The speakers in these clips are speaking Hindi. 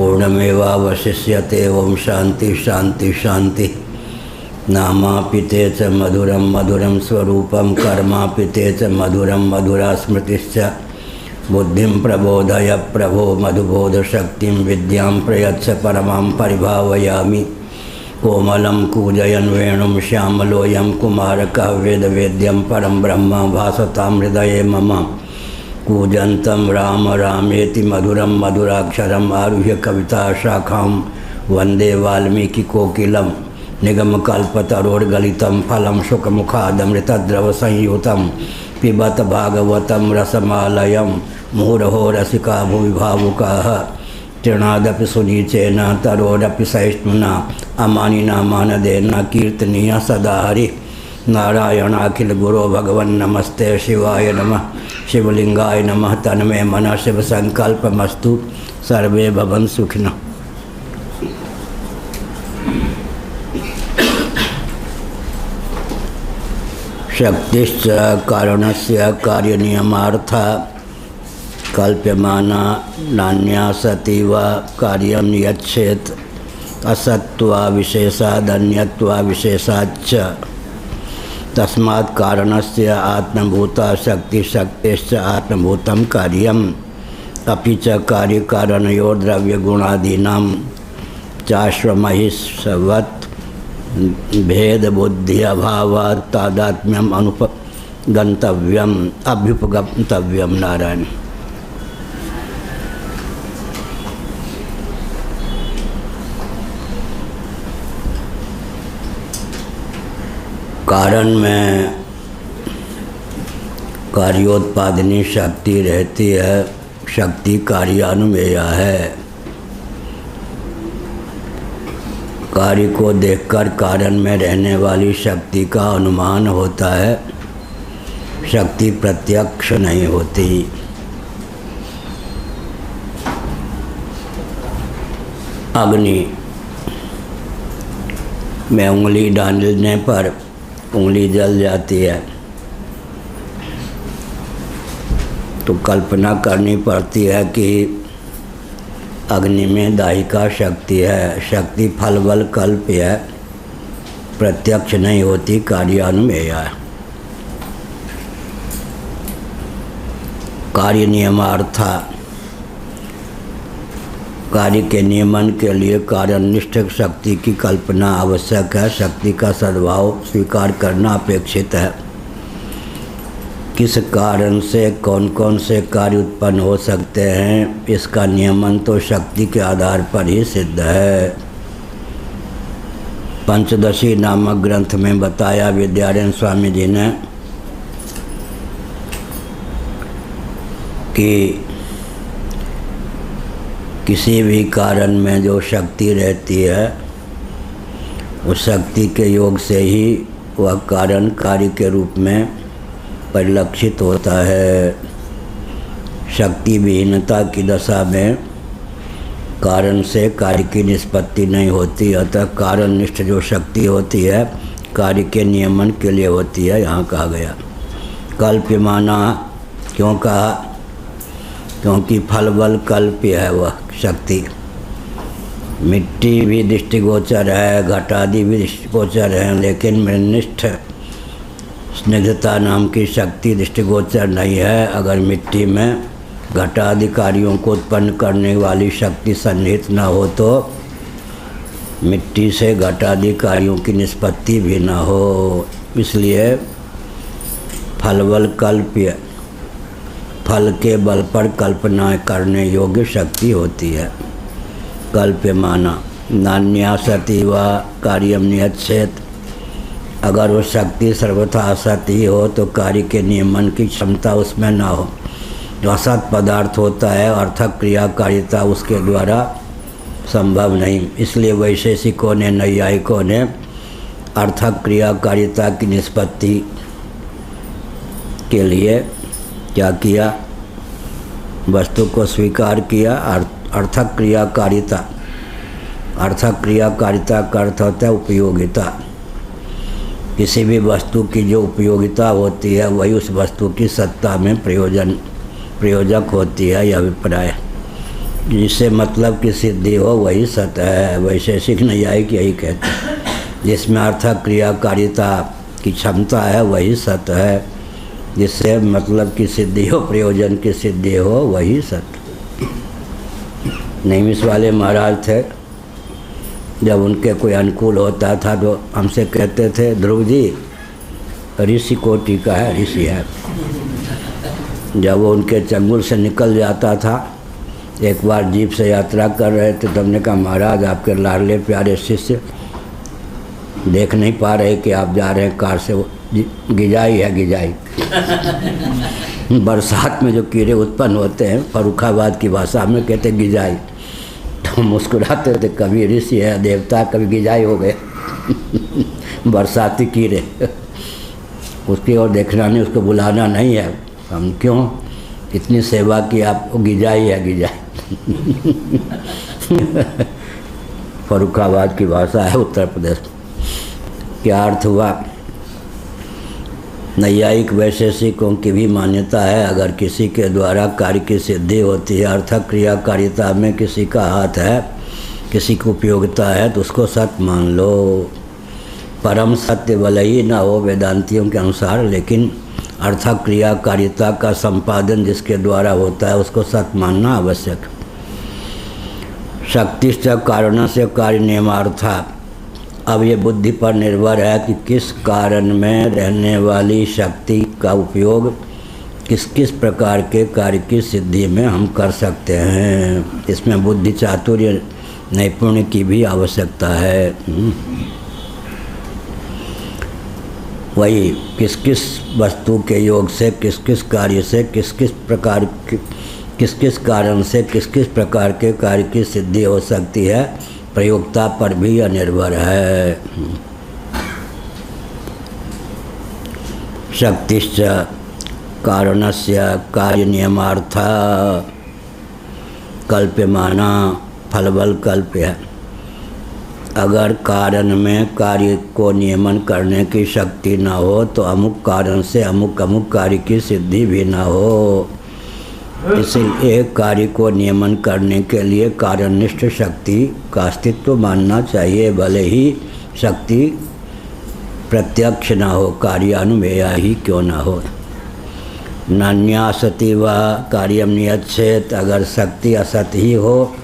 पूर्णमेवावशिष्यते। ओम शांति शांति शांति। नामापिते च मधुरम मधुरम स्वरूपम कर्मापिते च मधुरम मधुरा स्मृतिश्च। बुद्धिं प्रबोधय प्रभो मधुबोध शक्तिं विद्यां प्रयच्छ परमां परिभावयामि। कोमलं कूजयन् वेणुं श्यामलोऽयं कुमारकः वेदवेद्यं परं ब्रह्म भासतां हृदये मम। कूजन्तं राम रामेति मधुरं मधुराक्षरम् आरुह्य कविता शाखां वन्दे वाल्मीकिकोकिलं। निगमकल्पतरोर्गलितं फलं शुकमुखादमृतद्रवसंयुतं पिबत भागवतं रसमालयं। मुहुरहो रसिका भुवि भावुकाः तृणादपि सुनीचेन तरोरपि सहिष्णुना अमानिना मानदेन कीर्तनीय सदा हरि। नारायणाखिल गुरो भगवन् नमस्ते शिवाय नमः। शिवलिंगाय नमः। तन्मे मनः शिव संकल्पमस्तु। सर्वे भवन्तु सुखिनः। शक्तिश्च कारणस्य कार्यनियमार्था कल्प्यमाना नान्या सती वा कार्यं यच्छेत् असत्त्वा विशेषादन्यत्वा विशेषाच्च। तस्मात् कारणस्य आत्मभूता शक्ति शक्तिश्च आत्मभूतं कार्यम् अपि च कार्यकारणयोः द्रव्यगुणादीनां चाश्रमहिष्वत् भेद बुद्धि अभावात् तादात्म्यम अनुपगंतव्यम अभ्युपगंतव्यम। नारायण। कारण में कार्योत्पादनी शक्ति रहती है। शक्ति कार्यानुमेय है। कार्य को देखकर कारण में रहने वाली शक्ति का अनुमान होता है। शक्ति प्रत्यक्ष नहीं होती। अग्नि में उंगली डालने पर उंगली जल जाती है तो कल्पना करनी पड़ती है कि अग्नि में दाहिका शक्ति है। शक्ति फल बल कल्प है, प्रत्यक्ष नहीं होती, कार्यानुमेय है। कार्य नियमार्था कार्य के नियमन के लिए कार्यनिष्ठ शक्ति की कल्पना आवश्यक है। शक्ति का सद्भाव स्वीकार करना अपेक्षित है। किस कारण से कौन कौन से कार्य उत्पन्न हो सकते हैं, इसका नियमन तो शक्ति के आधार पर ही सिद्ध है। पंचदशी नामक ग्रंथ में बताया विद्यारण्य स्वामी जी ने कि किसी भी कारण में जो शक्ति रहती है उस शक्ति के योग से ही वह कारण कार्य के रूप में परिलक्षित होता है। शक्ति विहीनता की दशा में कारण से कार्य की निष्पत्ति नहीं होती। अतः कारणनिष्ठ जो शक्ति होती है कार्य के नियमन के लिए होती है। यहाँ कहा गया कल्प्यमाना। क्यों कहा? क्योंकि फल बल कल्प्य है वह शक्ति। मिट्टी भी दृष्टिगोचर है, घटादि भी दृष्टिगोचर है, लेकिन मृनिष्ठ स्निग्धता नाम की शक्ति दृष्टिगोचर नहीं है। अगर मिट्टी में घटादि कार्यों को उत्पन्न करने वाली शक्ति सन्निहित न हो तो मिट्टी से घटादि कार्यों की निष्पत्ति भी न हो। इसलिए फल बल कल्प्य, फल के बल पर कल्पना करने योग्य शक्ति होती है। कल्प्यमाना नान्या सती व कार्यम नियच्छेत्। अगर वो शक्ति सर्वथा असत ही हो तो कार्य के नियमन की क्षमता उसमें न हो। जो असत पदार्थ होता है अर्थक क्रियाकारिता उसके द्वारा संभव नहीं। इसलिए वैशेषिकों ने, नैयायिकों ने अर्थक क्रियाकारिता की निष्पत्ति के लिए क्या किया? वस्तु को स्वीकार किया। अर्थक क्रियाकारिता, अर्थक क्रियाकारिता का अर्थ होता है उपयोगिता। किसी भी वस्तु की जो उपयोगिता होती है वही उस वस्तु की सत्ता में प्रयोजक होती है। यह अभिप्राय जिससे मतलब की सिद्धि हो वही सत्य है। वैशेषिक नैयायिक यही कहते हैं, जिसमें अर्थक क्रियाकारिता की क्षमता है वही सत्य है। जिससे मतलब की सिद्धि हो, प्रयोजन की सिद्धि हो वही सत्य। नैमिष वाले महाराज थे, जब उनके कोई अनुकूल होता था तो हमसे कहते थे, ध्रुव जी ऋषि कोटि का है, ऋषि है। जब वो उनके चंगुल से निकल जाता था, एक बार जीप से यात्रा कर रहे थे तो हमने कहा, महाराज आपके लाडले प्यारे शिष्य देख नहीं पा रहे कि आप जा रहे हैं कार से, वो गिजाई है, गिजाई। बरसात में जो कीड़े उत्पन्न होते हैं, फर्रुखाबाद की भाषा में कहते गिजाई। तो मुस्कुराते थे, कभी ऋषि है देवता, कभी गिजाई हो गए। बरसाती कीड़े, उसकी ओर देखना नहीं, उसको बुलाना नहीं है। हम क्यों, इतनी सेवा की, आपको गिजाई है, गिजाई। फर्रुखाबाद की भाषा है, उत्तर प्रदेश। क्या अर्थ हुआ? नैयायिक वैशेषिकों की भी मान्यता है, अगर किसी के द्वारा कार्य की सिद्धि होती है, अर्थक क्रियाकारिता में किसी का हाथ है, किसी की उपयोगिता है, तो उसको सत्य मान लो। परम सत्य भले ही ना हो वेदांतियों के अनुसार, लेकिन अर्थक क्रियाकारिता का संपादन जिसके द्वारा होता है उसको सत्य मानना आवश्यक। शक्तिश्च कारणस्य कार्य नियमार्था। अब ये बुद्धि पर निर्भर है कि किस कारण में रहने वाली शक्ति का उपयोग किस किस प्रकार के कार्य की सिद्धि में हम कर सकते हैं। इसमें बुद्धि चातुर्य नैपुण्य की भी आवश्यकता है। वही किस किस वस्तु के योग से, किस किस कार्य से, किस किस कारण से किस किस प्रकार के कार्य की सिद्धि हो सकती है, प्रयोक्ता पर भी यह निर्भर है। शक्तिश्च कारणस्य कार्य नियमार्था कल्प्यमाना फलबल कल्प्य। अगर कारण में कार्य को नियमन करने की शक्ति न हो तो अमुक कारण से अमुक कार्य की सिद्धि भी न हो। इसलिए कार्य को नियमन करने के लिए कार्यनिष्ठ शक्ति का अस्तित्व मानना चाहिए, भले ही शक्ति प्रत्यक्ष न हो, कार्यानुमेया ही क्यों न हो। नान्यासति व कार्यम नियच्छेत। अगर शक्ति असत ही हो,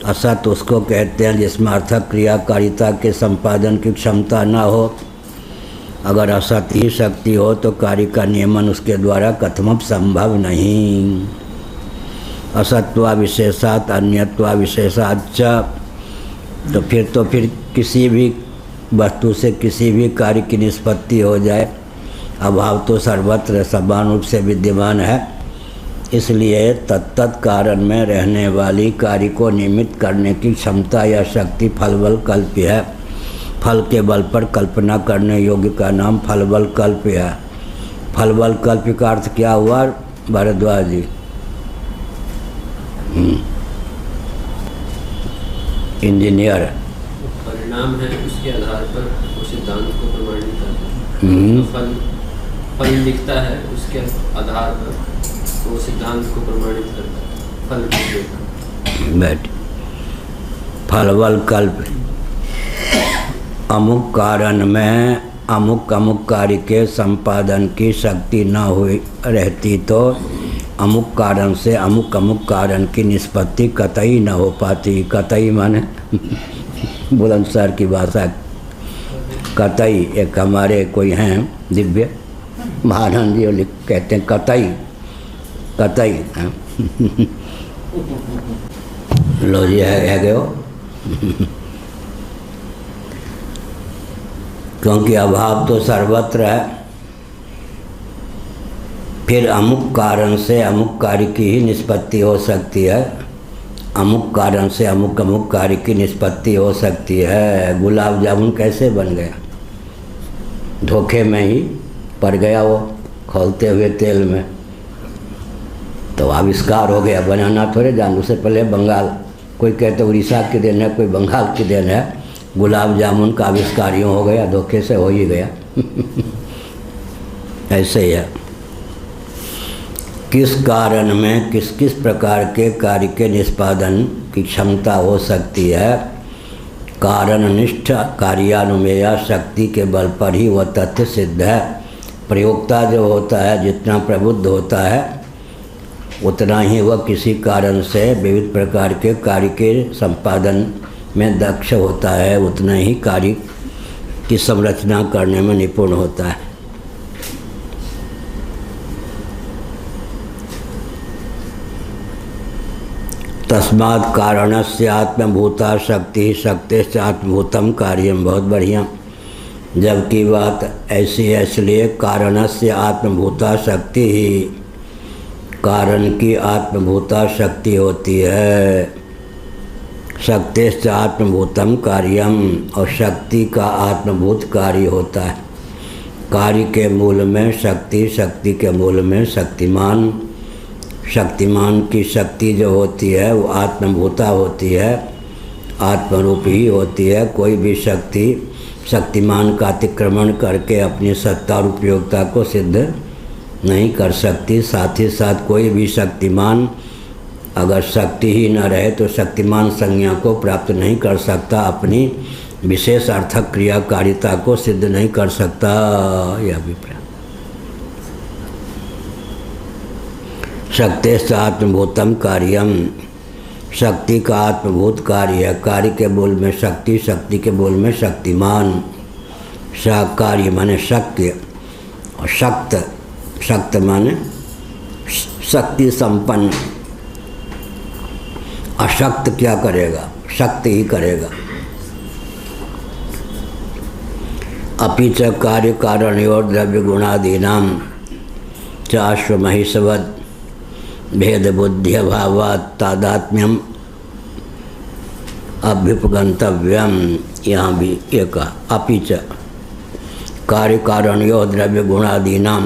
असत उसको कहते हैं जिसमें अर्थक क्रियाकारिता के संपादन की क्षमता न हो। अगर असत ही शक्ति हो तो कार्य का नियमन उसके द्वारा कथमप संभव नहीं। असत्वा विशेषात अन्यत्वा विशेषात च। तो फिर किसी भी वस्तु से किसी भी कार्य की निष्पत्ति हो जाए, अभाव तो सर्वत्र समान रूप से विद्यमान है। इसलिए तत्त कारण में रहने वाली कार्य को निमित्त करने की क्षमता या शक्ति फलबल कल्प्य है। फल के बल पर कल्पना करने योग्य का नाम फलबल कल्प्य है। फलबल कल्प्य का अर्थ क्या हुआ भारद्वाज जी? इंजीनियर। परिणाम है, उसके आधार पर वो सिद्धांत को प्रमाणित करता है। फल दिखता है, उसके आधार पर वो सिद्धांत को प्रमाणित करता है। फल की बैठ फलबल कल्प। अमुक कारण में अमुक कार्य के संपादन की शक्ति न हुई रहती तो अमुक कारण से अमुक कारण की निष्पत्ति कतई न हो पाती। कतई माने बुलंदशहर की भाषा कतई। एक हमारे कोई हैं दिव्य महानंद जी कहते हैं कतई कतई। लो जी है गए हो। क्योंकि अभाव तो सर्वत्र है। फिर अमुक कारण से अमुक कार्य की ही निष्पत्ति हो सकती है। अमुक कारण से अमुक कार्य की निष्पत्ति हो सकती है। गुलाब जामुन कैसे बन गया? धोखे में ही पड़ गया वो खोलते हुए तेल में, तो आविष्कार हो गया। बनाना थोड़े जान, उससे पहले बंगाल, कोई कहते उड़ीसा की देन है, कोई बंगाल की देन है। गुलाब जामुन का आविष्कार यूँ हो गया, धोखे से हो ही गया। ऐसे ही है। किस कारण में किस किस प्रकार के कार्य के निष्पादन की क्षमता हो सकती है। कारणनिष्ठ कार्यानुमेया शक्ति के बल पर ही वह तथ्य सिद्ध है। प्रयोक्ता जो होता है, जितना प्रबुद्ध होता है उतना ही वह किसी कारण से विविध प्रकार के कार्य के संपादन में दक्ष होता है, उतना ही कार्य की संरचना करने में निपुण होता है। तस्मात् कारणस्य आत्मभूता शक्ति शक्तिश्च आत्मभूतम कार्यम। बहुत बढ़िया। जबकि बात ऐसी है, इसलिए कारणस्य आत्मभूता शक्ति ही कारण की आत्मभूता शक्ति होती है। शक्तिश्च आत्मभूतम कार्यम, और शक्ति का आत्मभूत कार्य होता है। कार्य के मूल में शक्ति, शक्ति के मूल में शक्तिमान। शक्तिमान की शक्ति जो होती है वो आत्मभूता होती है, आत्मरूप ही होती है। कोई भी शक्ति शक्तिमान का अतिक्रमण करके अपनी सत्ता और उपयोगिता को सिद्ध नहीं कर सकती। साथ ही साथ कोई भी शक्तिमान अगर शक्ति ही न रहे तो शक्तिमान संज्ञा को प्राप्त नहीं कर सकता, अपनी विशेष अर्थक क्रियाकारिता को सिद्ध नहीं कर सकता। यह अभिप्राय। शक्तिश्च आत्मभूतम कार्यम, शक्ति का आत्मभूत कार्य है। कार्य के बोल में शक्ति, शक्ति के बोल में शक्तिमान। कार्य माने शक्ति, और शक्त, शक्त माने शक्ति संपन्न। अशक्त क्या करेगा? शक्ति ही करेगा। अपि च कार्य कारणयोर द्रव्य गुणादीनां च अश्वमहिषवद भेद बुद्धि अभावात् तादात्म्यम अभ्युपगंतव्यम। यहाँ भी एक अपि च कार्य कारणयोर द्रव्य गुणादीनां,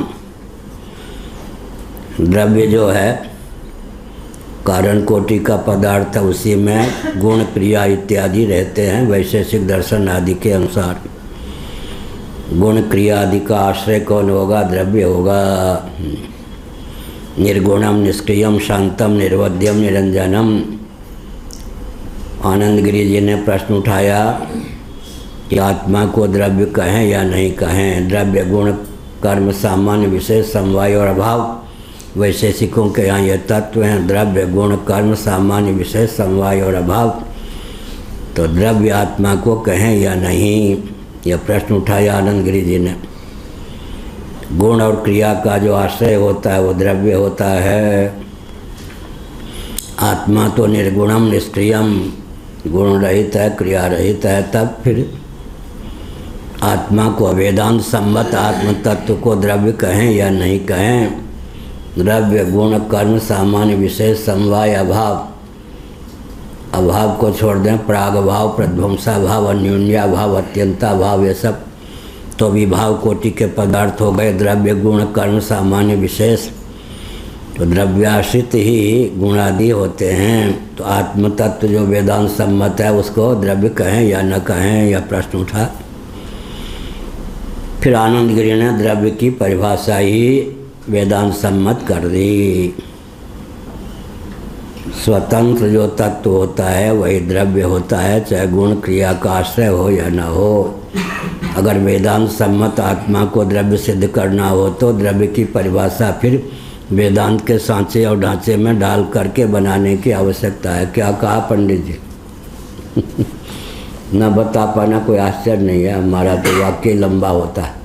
द्रव्य जो है कारण कोटि का पदार्थ, उसी में गुण क्रिया इत्यादि रहते हैं वैशेषिक दर्शन आदि के अनुसार। गुण क्रिया आदि का आश्रय कौन होगा? द्रव्य होगा। निर्गुणम निष्क्रियम शांतम निर्वध्यम निरंजनम। आनंद गिरि जी ने प्रश्न उठाया कि आत्मा को द्रव्य कहें या नहीं कहें। द्रव्य गुण कर्म सामान्य विशेष समवाय और अभाव, वैशेषिकों के यहाँ यह तत्व हैं। द्रव्य गुण कर्म सामान्य विशेष समवाय और अभाव, तो द्रव्य आत्मा को कहें या नहीं, यह प्रश्न उठाया आनंद गिरि जी ने। गुण और क्रिया का जो आश्रय होता है वो द्रव्य होता है। आत्मा तो निर्गुणम निष्क्रियम, गुण रहित है, क्रिया रहित है। तब फिर आत्मा को वेदांत सम्मत आत्म तत्व को द्रव्य कहें या नहीं कहें। द्रव्य गुण कर्म सामान्य विशेष समवाय अभाव, अभाव को छोड़ दें, प्राग भाव, प्रध्वंसा भाव, अन्योन्या भाव, अत्यंता भाव, ये सब तो विभाव कोटि के पदार्थ हो गए। द्रव्य गुण कर्म सामान्य विशेष, तो द्रव्याश्रित ही गुणादि होते हैं। तो आत्म तत्व जो वेदांत सम्मत है उसको द्रव्य कहें या न कहें, यह प्रश्न उठा। फिर आनंद गिरि ने द्रव्य की परिभाषा ही वेदांत सम्मत कर दी। स्वतंत्र जो तत्व होता है वही द्रव्य होता है, चाहे गुण क्रिया का आश्रय हो या न हो। अगर वेदांत सम्मत आत्मा को द्रव्य सिद्ध करना हो तो द्रव्य की परिभाषा फिर वेदांत के सांचे और ढांचे में डाल करके बनाने की आवश्यकता है। क्या कहा पंडित जी? न बता पाना कोई आश्चर्य नहीं है, हमारा तो वाक्य लंबा होता है।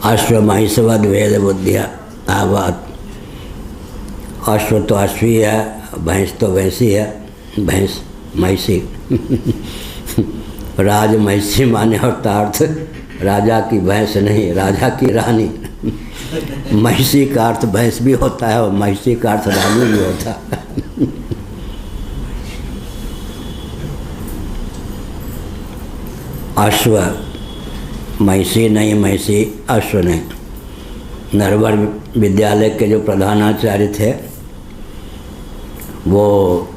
अश्व महिषवद भेद बुद्धिया आवात। अश्व तो अश्वी है, भैंस तो वैसी है, भैंस महिषी। राज महिषी माने अर्थार्थ राजा की भैंस नहीं, राजा की रानी। महिषी का अर्थ भैंस भी होता है और महिषी का अर्थ रानी भी होता है। अश्व महिषी नहीं, महिषी अश्व नहीं। नरवर विद्यालय के जो प्रधानाचार्य थे वो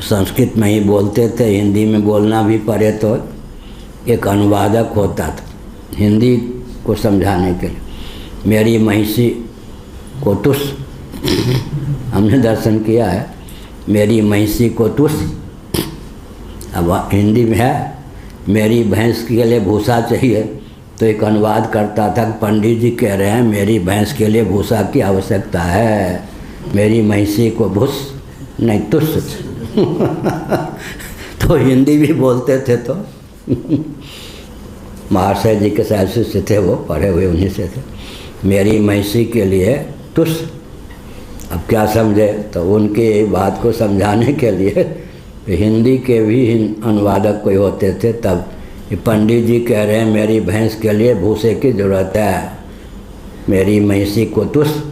संस्कृत में ही बोलते थे, हिंदी में बोलना भी पड़े तो एक अनुवादक होता था। हिंदी को समझाने के लिए। मेरी महिषी को तुस, हमने दर्शन किया है, मेरी महिषी को तुस। अब हिंदी में है मेरी भैंस के लिए भूसा चाहिए, तो एक अनुवाद करता था पंडित जी कह रहे हैं मेरी भैंस के लिए भूसा की आवश्यकता है, मेरी महिषी को भूस नहीं तुस। तो हिंदी भी बोलते थे, तो महाशय जी के साथ से थे, वो पढ़े हुए उन्हीं से थे। मेरी महिषी के लिए तुस। अब क्या समझे, तो उनकी बात को समझाने के लिए हिंदी के भी अनुवादक कोई होते थे। तब ये पंडित जी कह रहे हैं मेरी भैंस के लिए भूसे की ज़रूरत है, मेरी महिषी को तुस।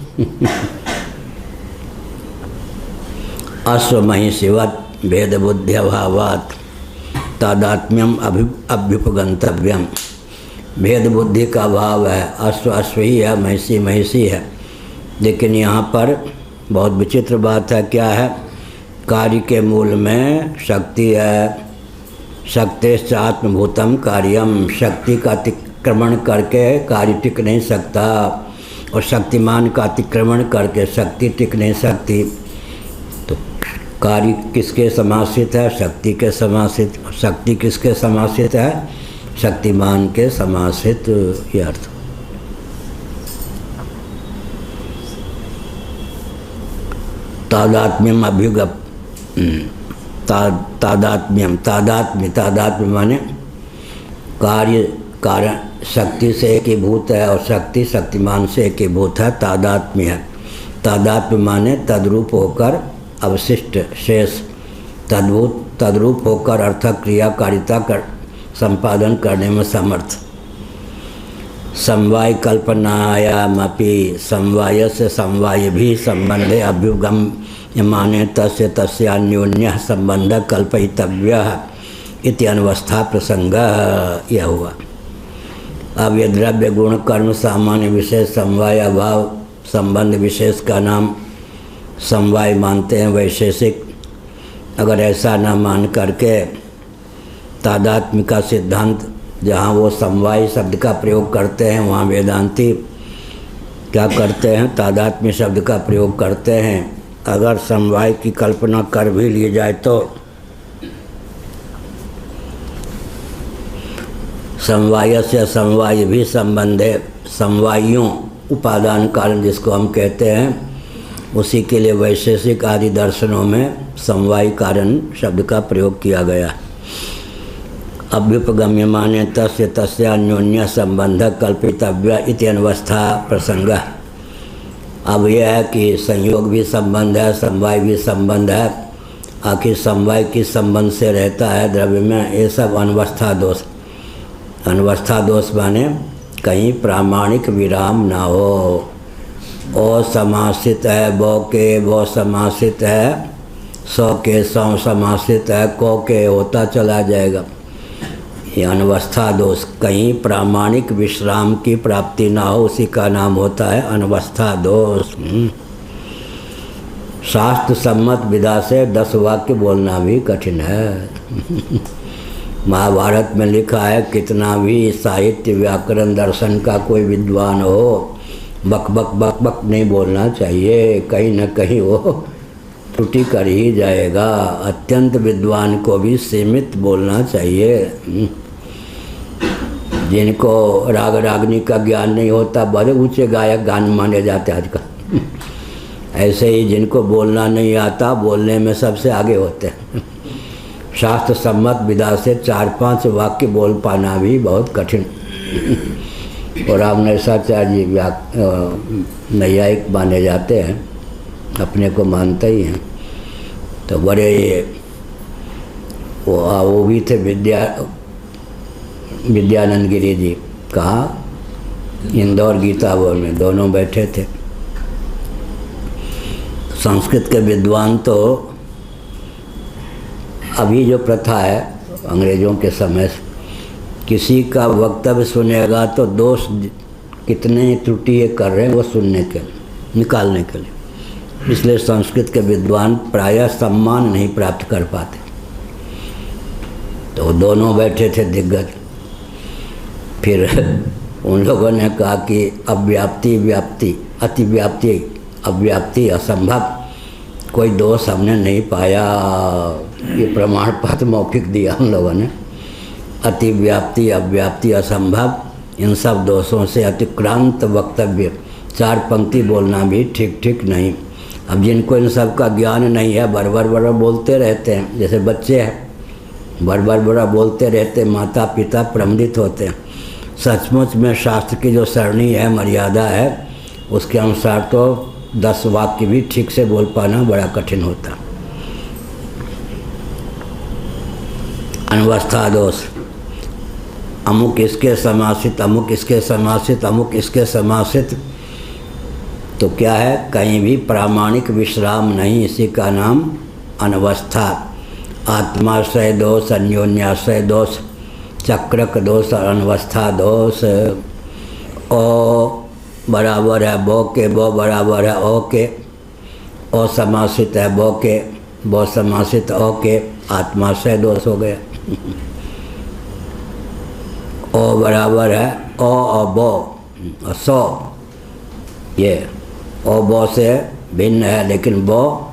अश्व महिषीवत भेद बुद्ध्यभावात् तादात्म्यम अभ्युपगंतव्यम। भेद बुद्धि का भाव है, अश्व अश्व ही है, महिषी महिषी है। लेकिन यहाँ पर बहुत विचित्र बात है, क्या है, कार्य के मूल में शक्ति है। शक्तिश्च आत्मभूतम कार्यम, शक्ति का अतिक्रमण करके कार्य टिक नहीं सकता, और शक्तिमान का अतिक्रमण करके शक्ति टिक नहीं सकती। तो कार्य किसके समाश्रित है, शक्ति के समाश्रित। शक्ति किसके समाश्रित है, शक्तिमान के समाश्रित, ये अर्थ। तादात्म्यम अभ्युगप तादात्म्यम, तादात्म्य माने कार्य कारण शक्ति से एकीभूत है, और शक्ति शक्तिमान से एकीभूत है, तादात्म्य है। तादात्म्य माने तद्रूप होकर अवशिष्ट शेष, तद्रूप होकर अर्थक क्रियाकारिता कर संपादन करने में समर्थ। समवाय कल्पनायामपि, समवाय से समवाय भी संबंधे अभ्युगम माने तस्य तस्यान्योन्यः संबंध कल्पयितव्यः इति अनवस्था प्रसंग। यह हुआ। अब ये द्रव्य गुण कर्म सामान्य विशेष समवाय अभाव संबंध विशेष का नाम समवाय मानते हैं वैशेषिक। अगर ऐसा न मान करके तादात्म्य का सिद्धांत जहाँ वो समवाय शब्द का प्रयोग करते हैं, वहाँ वेदांती क्या करते हैं, तादात्म्य शब्द का प्रयोग करते हैं। अगर समवाय की कल्पना कर भी ली जाए तो समवाय से समवाय भी संबंध है, समवायों उपादान कारण जिसको हम कहते हैं, उसी के लिए वैशेषिक आदि दर्शनों में समवाय कारण शब्द का प्रयोग किया गया। अभ्युपगम्य माने तस्य तस्यान्योन्य संबंध कल्पितव्य इति अनवस्था प्रसंग। अब यह है कि संयोग भी संबंध है, समवाय भी संबंध है। आखिर समवाय किस संबंध से रहता है द्रव्य में, ये सब अनवस्था दोष। अनवस्था दोष माने कहीं प्रामाणिक विराम ना हो। ओ समासित है, बो के बो समासित है, सौ के सौ समासित है, को के होता चला जाएगा। ये अनवस्था दोष, कहीं प्रामाणिक विश्राम की प्राप्ति ना हो, उसी का नाम होता है अनवस्था दोष। शास्त्र सम्मत विधा से 10 वाक्य बोलना भी कठिन है। महाभारत में लिखा है कितना भी साहित्य व्याकरण दर्शन का कोई विद्वान हो, बक बक बक बक नहीं बोलना चाहिए, कहीं न कहीं वो त्रुटि कर ही जाएगा। अत्यंत विद्वान को भी सीमित बोलना चाहिए। जिनको राग रागनी का ज्ञान नहीं होता बड़े ऊंचे गायक गान माने जाते आजकल। ऐसे ही जिनको बोलना नहीं आता बोलने में सबसे आगे होते हैं। शास्त्र सम्मत विधा से 4-5 वाक्य बोल पाना भी बहुत कठिन। और राम नरसाचार्य जी नैयायिक माने जाते हैं, अपने को मानते ही हैं। तो बड़े वो भी थे विद्यानंद गिरी जी, कहाँ, इंदौर गीता भवन में, दोनों बैठे थे। संस्कृत के विद्वान तो अभी जो प्रथा है अंग्रेज़ों के समय से, किसी का वक्तव्य सुनेगा तो दोष कितने त्रुटि ये कर रहे हैं वो सुनने के निकालने के लिए। इसलिए संस्कृत के विद्वान प्रायः सम्मान नहीं प्राप्त कर पाते। तो दोनों बैठे थे दिग्गज। फिर उन लोगों ने कहा कि अव्याप्ति व्याप्ति अतिव्याप्ति अव्याप्ति असंभव, कोई दोष हमने नहीं पाया। ये प्रमाण पत्र मौखिक दिया उन लोगों ने। अतिव्याप्ति अव्याप्ति असंभव, इन सब दोषों से अतिक्रांत वक्तव्य, 4 पंक्ति बोलना भी ठीक ठीक नहीं। अब जिनको इन सब का ज्ञान नहीं है, बरबर बोलते रहते हैं, जैसे बच्चे हैं बरबर बोलते रहते, माता पिता प्रमोदित होते हैं। सचमुच में शास्त्र की जो सरणी है, मर्यादा है, उसके अनुसार तो 10 वाक्य भी ठीक से बोल पाना बड़ा कठिन होता। अनवस्था दोष, अमुक इसके समासित, अमुक इसके समासित, अमुक इसके समासित, तो क्या है, कहीं भी प्रामाणिक विश्राम नहीं, इसी का नाम अनवस्था। आत्माश्रय दोष, अन्योन्याश्रय दोष, चक्रक दोष और अनवस्था दोष। ओ बराबर है बो के, बो बराबर है ओ के, ओ समासित है बो के, बो समासित ओ के, आत्माश्रय दोष हो गया। ओ बराबर है ओ और बो और सो, ये ओ बो से भिन्न है, लेकिन बो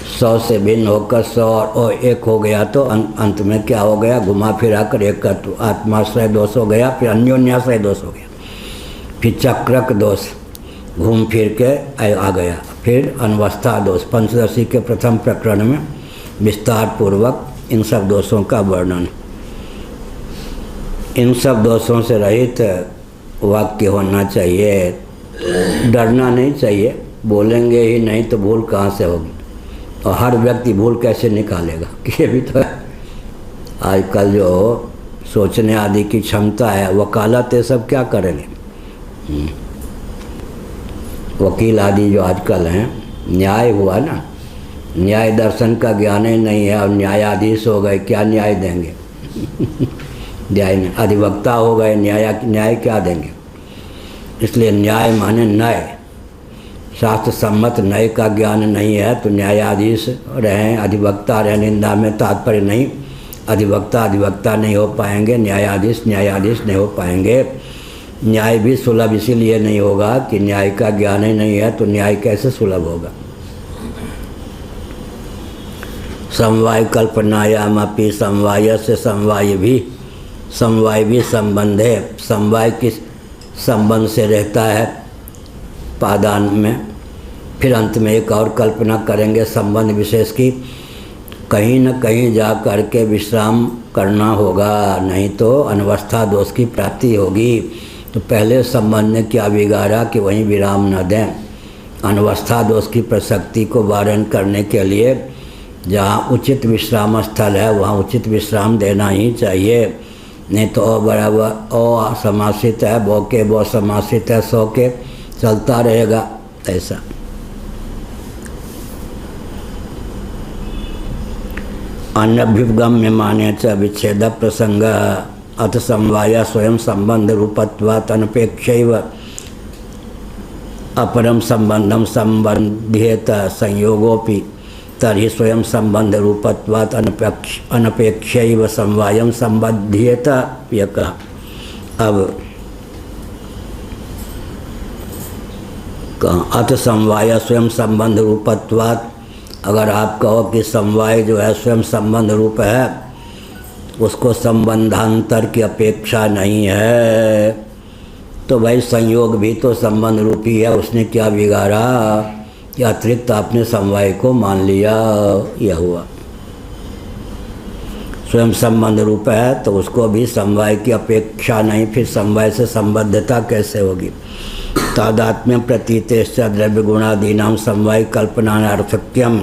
सौ से भिन्न होकर सौ और ओ एक हो गया, तो अंत में क्या हो गया, घुमा फिरा कर एकत्व, आत्माश्रय दोष हो गया। फिर अन्योन्याश्रय दोष हो गया, फिर चक्रक दोष घूम फिर के आ गया। फिर अनवस्था दोष, पंचदशी के प्रथम प्रकरण में विस्तार पूर्वक इन सब दोषों का वर्णन। इन सब दोषों से रहित वाक्य होना चाहिए, डरना नहीं चाहिए। बोलेंगे ही नहीं तो भूल कहाँ से होगी, और हर व्यक्ति भूल कैसे निकालेगा, ये भी तो है। आजकल जो सोचने आदि की क्षमता है, वकालत ये सब क्या करेंगे। वकील आदि जो आजकल हैं, न्याय हुआ ना, न्याय दर्शन का ज्ञान ही नहीं है, और न्यायाधीश हो गए, क्या न्याय देंगे। न्याय में अधिवक्ता हो गए, न्याय क्या देंगे। इसलिए न्याय माने न्याय, शास्त्र सम्मत न्याय का ज्ञान नहीं है तो न्यायाधीश रहें, अधिवक्ता रहें, निंदा में तात्पर्य नहीं। अधिवक्ता नहीं हो पाएंगे, न्यायाधीश नहीं हो पाएंगे। न्याय भी सुलभ इसीलिए नहीं होगा कि न्याय का ज्ञान ही नहीं है, तो न्याय कैसे सुलभ होगा। समवाय कल्पनायामपि समवाय से समवाय भी संबंध है। समवाय किस संबंध से रहता है पादान में, फिर अंत में एक और कल्पना करेंगे संबंध विशेष की। कहीं न कहीं जा कर के विश्राम करना होगा, नहीं तो अनवस्था दोष की प्राप्ति होगी। तो पहले संबंध ने क्या बिगाड़ा कि वहीं विराम न दें। अनवस्था दोष की प्रसक्ति को वारण करने के लिए जहाँ उचित विश्राम स्थल है वहाँ उचित विश्राम देना ही चाहिए, नहीं तो ओ बराबर ओ समासित है बो के, बो समासित है सो के, चलता रहेगा ऐसा। अन्यभ्युपगम्य माने च विच्छेद प्रसंग अथ समवाय स्वयं संबंध रूपत्वात् अनपेक्षैव अपरम संबंधम संबंध्येत संयोगोपि तर्हि स्वयं संबंध रूपत्वात् अनपेक्षैव समवायम संबध्येत। यह कहा। अब अथ समवाय स्वयं संबंध रूपत्वात्, अगर आप कहो कि समवाय जो है स्वयं संबंध रूप है, उसको संबंधांतर की अपेक्षा नहीं है, तो भाई संयोग भी तो संबंध रूपी है, उसने क्या बिगाड़ा कि अतिरिक्त आपने समवाय को मान लिया। यह हुआ। स्वयं संबंध रूप है तो उसको भी समवाय की अपेक्षा नहीं, फिर समवाय से संबद्धता कैसे होगी। तादात्म्य प्रतीतेश्च द्रव्य गुणादीनां समवाय कल्पनार्थक्यम।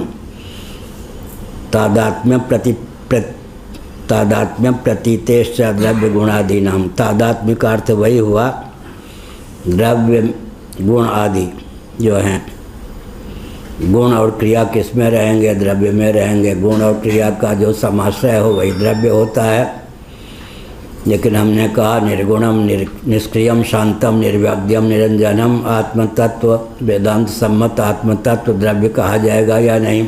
तादात्म्य प्रतीतेश्च द्रव्य गुणादीनां, तादात्म्य का अर्थ वही हुआ द्रव्य गुण आदि जो हैं। गुण और क्रिया किस में रहेंगे, द्रव्य में रहेंगे। गुण और क्रिया का जो समाश्रय हो वही द्रव्य होता है। लेकिन हमने कहा निर्गुणम निष्क्रियम शांतम निर्व्याग्यम निरंजनम आत्मतत्व, वेदांत सम्मत आत्मतत्व द्रव्य कहा जाएगा या नहीं,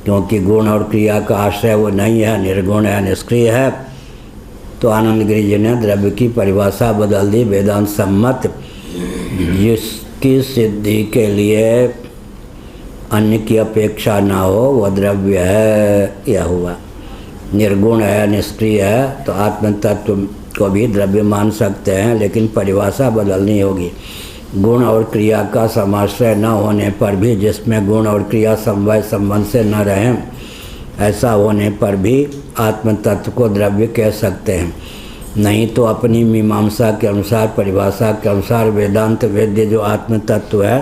क्योंकि गुण और क्रिया का आश्रय वो नहीं है, निर्गुण है, निष्क्रिय है। तो तो आनंदगिरी जी ने द्रव्य की परिभाषा बदल दी। वेदांत सम्मत जिसकी सिद्धि के लिए अन्य की अपेक्षा ना हो वह द्रव्य है, यह हुआ। निर्गुण है, निष्क्रिय है, तो आत्म तत्व को भी द्रव्य मान सकते हैं, लेकिन परिभाषा बदलनी होगी। गुण और क्रिया का समाश्रय न होने पर भी, जिसमें गुण और क्रिया समवाय संबंध से न रहें, ऐसा होने पर भी आत्म तत्व को द्रव्य कह सकते हैं। नहीं तो अपनी मीमांसा के अनुसार, परिभाषा के अनुसार वेदांत वेद्य जो आत्म तत्व है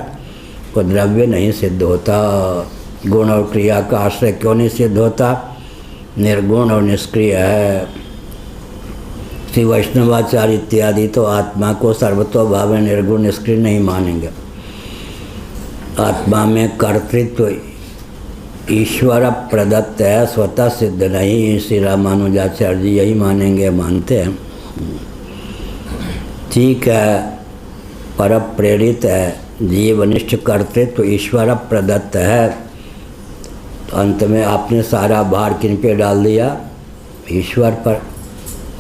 वो द्रव्य नहीं सिद्ध होता। गुण और क्रिया का आश्रय क्यों नहीं सिद्ध होता? निर्गुण और निष्क्रिय है। श्री वैष्णवाचार्य इत्यादि तो आत्मा को सर्वतोभाव निर्गुण निष्क्रिय नहीं मानेंगे। आत्मा में कर्तृत्व ईश्वर प्रदत्त है, स्वतः सिद्ध नहीं। श्री रामानुजाचार्य जी यही मानेंगे, मानते हैं। ठीक है, पर प्रेरित है, जीवनिष्ठ कर्तृत्व ईश्वर प्रदत्त है। तो अंत में आपने सारा भार किन पे डाल दिया? ईश्वर पर।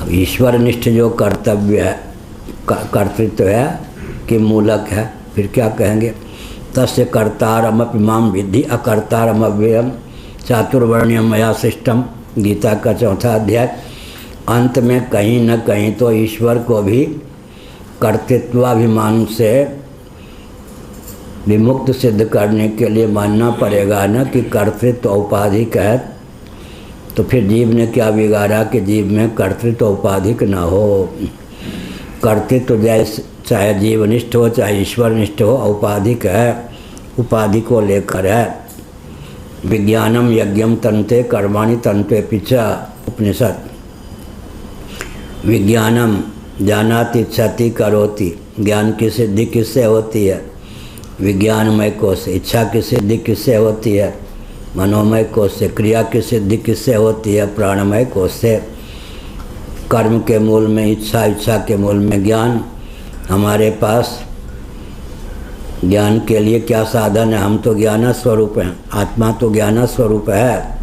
अब ईश्वरनिष्ठ जो कर्तव्य है, कर्तृत्व है कि मूलक है, फिर क्या कहेंगे? तस्य कर्तारमपि माम विद्धि अकर्तारम अव्ययम चातुर्वर्ण्यम मया सृष्टम, गीता का 4वां अध्याय। अंत में कहीं न कहीं तो ईश्वर को भी कर्तृत्वाभिमान से विमुक्त सिद्ध करने के लिए मानना पड़ेगा न कि कर्तृत्व औपाधिक है। तो फिर जीव ने क्या बिगाड़ा कि जीव में कर्तृत्व औपाधिक न हो। कर्तृत्व जैसे चाहे जीवनिष्ठ हो चाहे ईश्वरनिष्ठ हो, औपाधिक है, उपाधि को लेकर है। विज्ञानम यज्ञम तन्ते कर्माणि तन्ते पिचा, उपनिषद। विज्ञानम जानाति इच्छति करोति, ज्ञान की सिद्धि किससे होती है? विज्ञानमय कोश से। इच्छा की सिद्धि किससे होती है? मनोमय कोश से। क्रिया की सिद्धि किससे होती है? प्राणमय कोश से। कर्म के मूल में इच्छा, इच्छा के मूल में ज्ञान। हमारे पास ज्ञान के लिए क्या साधन है? हम तो ज्ञान स्वरूप हैं, आत्मा तो ज्ञान स्वरूप है।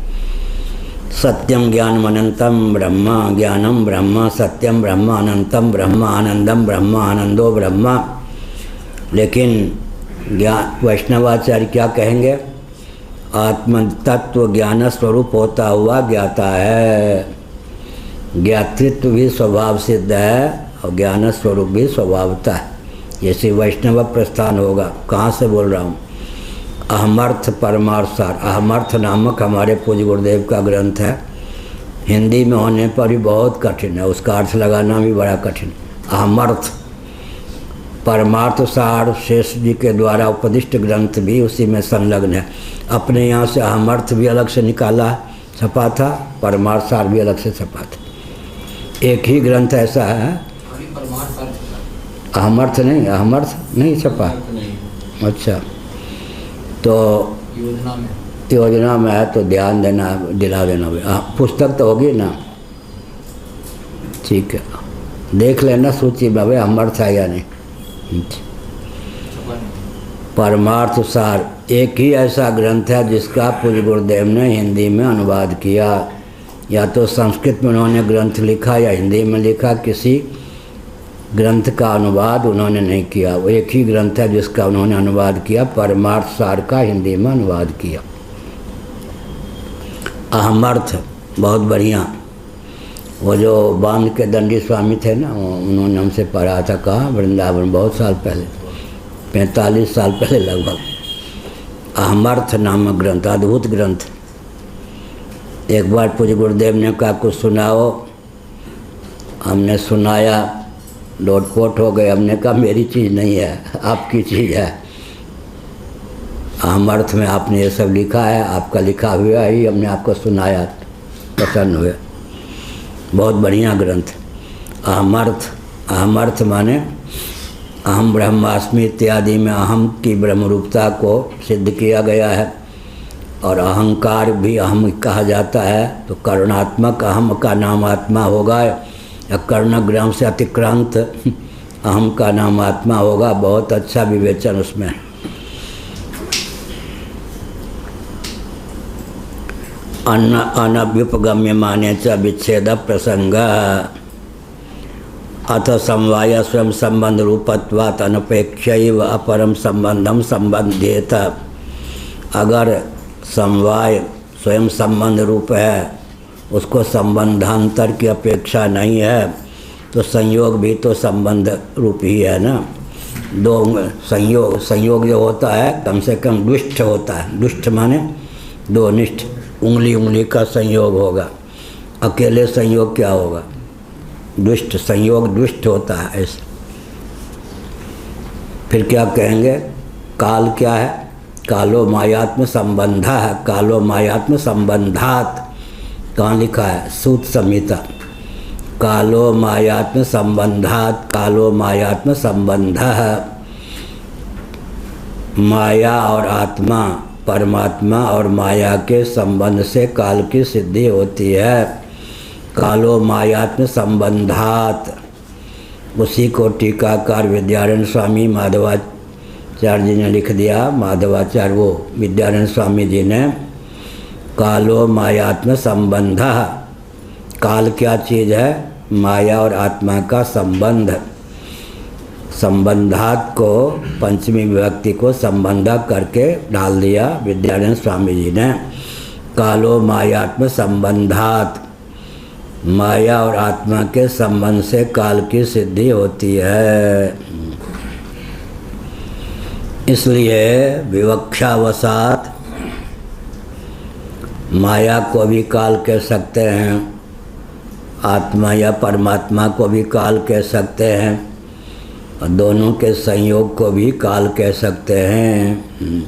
सत्यम ज्ञानम अनंतम ब्रह्म, ज्ञानम ब्रह्म, सत्यम ब्रह्म, अनंतम ब्रह्म, आनंदम ब्रह्म, आनंदो ब्रह्म। लेकिन ज्ञान वैष्णवाचार्य क्या कहेंगे? आत्म तत्व ज्ञान स्वरूप होता हुआ ज्ञाता है। ज्ञातृत्व भी स्वभाव सिद्ध है और ज्ञान स्वरूप भी स्वभावता है। जैसे वैष्णव प्रस्थान होगा। कहाँ से बोल रहा हूँ? अहमर्थ परमार्थसार, अहमर्थ नामक हमारे पूज्य गुरुदेव का ग्रंथ है। हिंदी में होने पर भी बहुत कठिन है, उसका अर्थ लगाना भी बड़ा कठिन। अहमर्थ परमार्थ सार शेष जी के द्वारा उपदिष्ट ग्रंथ भी उसी में संलग्न है। अपने यहाँ से अहमर्थ भी अलग से निकाला छपा था, परमार्थ सार भी अलग से छपा था। एक ही ग्रंथ ऐसा है। अहमर्थ नहीं छपा। अच्छा, तो योजना में है तो ध्यान देना, दिला देना। पुस्तक तो होगी ना? ठीक है, देख लेना सूची में भाई अहमर्थ है या नहीं। परमार्थ सार एक ही ऐसा ग्रंथ है जिसका पूज्य गुरुदेव ने हिंदी में अनुवाद किया। या तो संस्कृत में उन्होंने ग्रंथ लिखा या हिंदी में लिखा, किसी ग्रंथ का अनुवाद उन्होंने नहीं किया। वो एक ही ग्रंथ है जिसका उन्होंने अनुवाद किया, परमार्थ सार का हिंदी में अनुवाद किया। अहमर्थ बहुत बढ़िया। वो जो बांध के दंडी स्वामी थे ना, उन्होंने हमसे पढ़ा था। कहाँ? वृंदावन, बहुत साल पहले, 45 साल पहले लगभग। अहमर्थ नामक ग्रंथ, अद्भुत ग्रंथ। एक बार पूज्य गुरुदेव ने कहा कुछ सुनाओ। हमने सुनाया, लोटपोट हो गए। हमने कहा मेरी चीज़ नहीं है, आपकी चीज़ है। अहमर्थ में आपने ये सब लिखा है, आपका लिखा हुआ ही हमने आपको सुनाया, प्रसन्न हुए। बहुत बढ़िया ग्रंथ। अहमर्थ माने अहम ब्रह्मास्मि इत्यादि में अहम की ब्रह्मरूपता को सिद्ध किया गया है। और अहंकार भी अहम कहा जाता है। तो कर्णात्मक अहम का नाम आत्मा होगा या कर्णग्राम से अतिक्रांत अहम का नाम आत्मा होगा। बहुत अच्छा विवेचन उसमें। अनभ्युपगम्य माने च विच्छेद प्रसंग। अथ समवाय स्वयं संबंध रूपत्वात् अनपेक्षैव अपरम संबंधम संबंधेत। अगर समवाय स्वयं संबंध रूप है, उसको संबंधांतर की अपेक्षा नहीं है, तो संयोग भी तो संबंध रूप ही है ना। दो संयोग जो होता है कम से कम दुष्ट होता है। दुष्ट माने दो निष्ठ, उंगली का संयोग होगा। अकेले संयोग क्या होगा? दुष्ट संयोग दुष्ट होता है ऐसे। फिर क्या कहेंगे? काल क्या है? कालो मायात्म संबंध है। कालो मायात्म संबंधात कहाँ लिखा है? सूत संहिता। कालो मायात्म संबंधात, कालो मायात्म संबंध है। माया और आत्मा, परमात्मा और माया के संबंध से काल की सिद्धि होती है। कालो मायात्म संबंधात। उसी को टीकाकार विद्यारण्य स्वामी माधवाचार्य जी ने लिख दिया। माधवाचार्य वो विद्यारण्य स्वामी जी ने कालो मायात्म संबंध। काल क्या चीज़ है? माया और आत्मा का संबंध। संबंधात को पंचमी विभक्ति को संबंधा करके डाल दिया विद्यारण्य स्वामी जी ने। कालो मायात्म संबंधात, माया और आत्मा के संबंध से काल की सिद्धि होती है। इसलिए विवक्षावसात माया को भी काल कह सकते हैं, आत्मा या परमात्मा को भी काल कह सकते हैं, और दोनों के संयोग को भी काल कह सकते हैं।